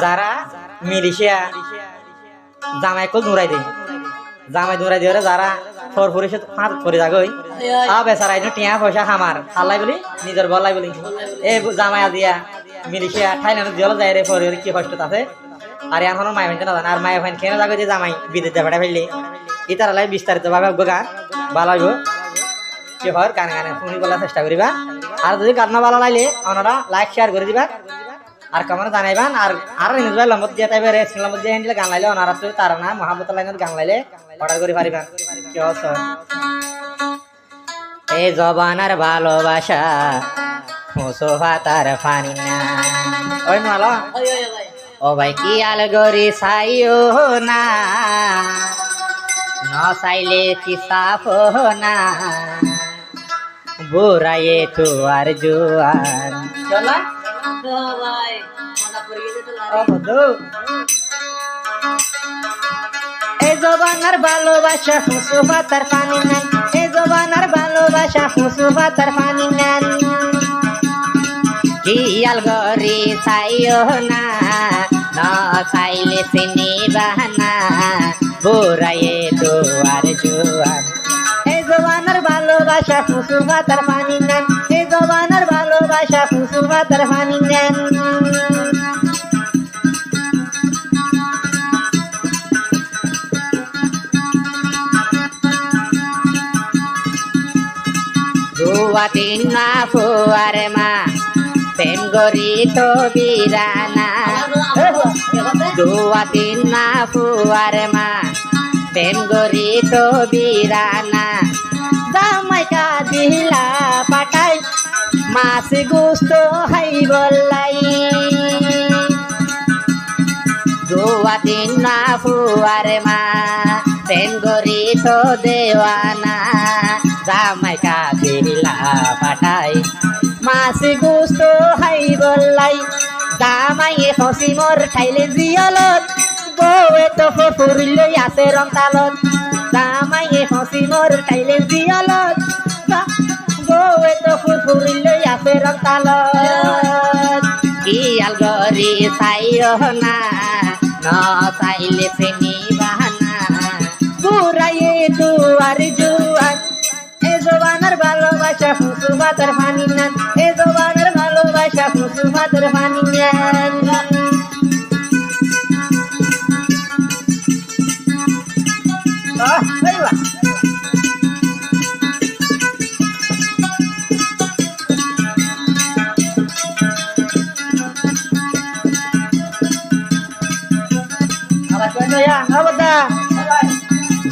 যারা মিলিশিয়া জামাই কল দৌড়াই দেয় জামাই দৌড়াই দিয়ে যারা ফর ফরিসে হাত করে যাগই বেচারা এনে টিয়া পয়সা খামার খালাই বলি নিজের বলাই বলি এই জামাই দিয়া মিলিশিয়া ঠাইলানো দিল যায় রে ফর কি কষ্ট আছে আর এখন মায় ভাইতে না জানে আর মায় ভাই কেন যাগো যে জামাই বিদেশ যা ফেটা ফেললি ইতার লাই বিস্তারিত ভাবে গা ভালো হইব কি হয় গান গানে শুনি বলার চেষ্টা করিবা আর যদি গান না ভালো লাগলে ওনারা লাইক শেয়ার করে দিবা আর কামার জানাইবান আর নিজে লম্বত দিয়ে তাইবে রে লম্বত দিয়ে হ্যান্ডেলে গান লাইলে ওনারা তো তারা না মহাব্বত লাইনত গান লাইলে অর্ডার করে পারিবা কি হচ্ছে এই জবানার ভালোবাসা মুসোফা তার ফানি না ওই মালা ও ভাই কি আল গরি সাইও না ন সাইলে কি সাফ না বুরায়ে তো আর জোয়ান চলা ভাই মাথা পড়ে গেছে তো লাগে এই জবানার ভালোবাসা মুসোফা তার ফানি না এই জবানার ভালোবাসা মুসোফা তার ফানি না কিয়াল গরি সাইও না না সাইলে সিনি বাহানা বুরায়ে তো আর জোয়ান এই জবানার ভালোবাসা মুসোফা তার ফানি না এই জবানার ভালোবাসা মুসোফা তার ফানি না দুয়াতিন মা ফুয়ার মা প্রেম গরি তো বিরানা দুয়াতিন মা ফুয়ার মা প্রেম গরি তো বিরানা জামাই কা দিলা পাটাই মাছ গুস্ত হাই বললাই দুয়াতিন মা ফুয়ার মা প্রেম গরি তো দেওয়ানা জামাই কা দিলা পাটাই মাছ গুস্ত হাই বললাই জামাইয়ে ফসি মোর খাইলে জিয়লত বউয়ে তো ফুরিলে আছে রং তালত জামাইয়ে ফসি মোর খাইলে জিয়লত বউয়ে তো ফুরিলে আছে রং তালত কি আল গরি সাইও না ন সাইলে সিনি বাহানা বুরায়ে দুয়ার জুয়ান এ জবানার ভালোবাসা মুসোফা তার ফানি না এ জবানার ভালোবাসা মুসোফা তার ফানি না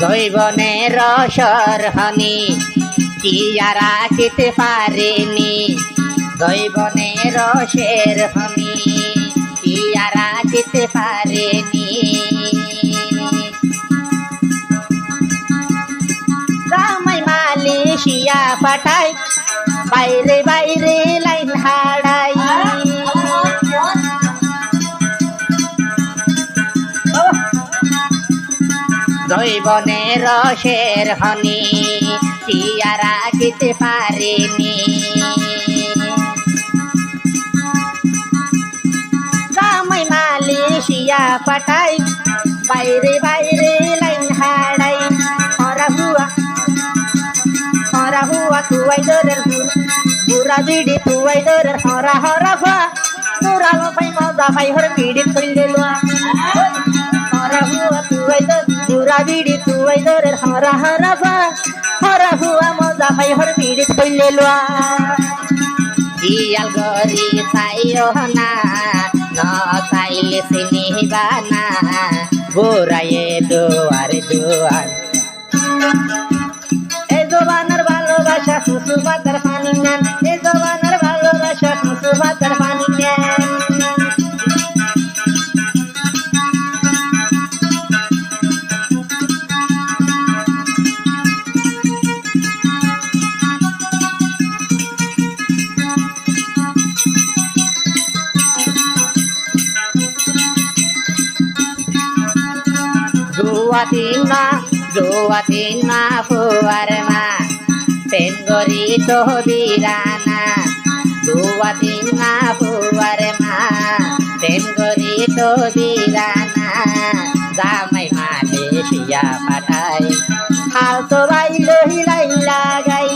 জৈবনের রসর হনি টিয়ারা খেতে পারেনি জৈবনের রসের হনি টিয়ারা খেতে পারেনি জামাই মালয়েশিয়া পাঠাই বাইরে বাইরে লাইন হাড়াই জৈবনের রসের হনি টিয়ারা খেতে পারেনি জামাই মালয়েশিয়া পাঠাই বাইরে বাইরে লাইন হাড়াই হরা হুয়া তুয়াই দরের বুড়া বিড়ি তুয়াই দরের হরা হরা ভা নুরালো ভাই মজা ভাই হর বিড়ি তুইলে লোয়া হরা হুয়া তুয়াই দর বুড়া বিড়ি তুয়াই দরের হরা হরা ভা হরা হুয়া মজা ভাই হর বিড়ি তুইলে লোয়া ইয়াল গরি সাইও না ন সাইলে সিনি বানা বুরায়ে দুয়ার দুয়ার এই জবানার ভালোবাসা মুসোফা তার ফানি না এই জবানার ভালোবাসা মুসোফা তার ফানি না দুয়াতিন মা ফুয়ার মা প্রেম গরি তো বিরানা দুয়াতিন মা ফুয়ার মা তো দিরানা জামাই মালয়েশিয়া পাঠাই হাল তো বাইলো হিলাই লাগাই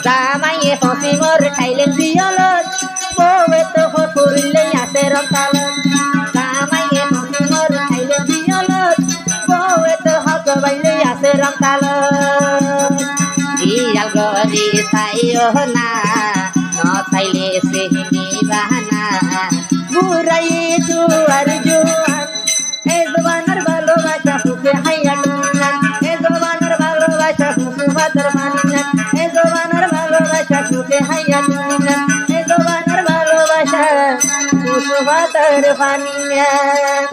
জামাইয়ে পশ্চিমর খাইলেন বিয়লত বউয়ে তো ফুরলে আছে রতালত জামাইয়ে পশ্চিমর খাইলেন বিয়লত বউয়ে তো হক বাইলে আছে রতালত দিয়াল গরি চাইও না নচাইলে সেহিনি বাহানা বুড়াই জুয়ার জুয়ান এ জবানের ভালোবাসা সুখে হাইয়া টুনান এ জবানের ভালোবাসা সুখে ভাদর মানিনান এ জবানের ভালোবাসা সুখে হাইয়া টুনান এ জবানের ভালোবাসা সুখে ভাদর মানিনান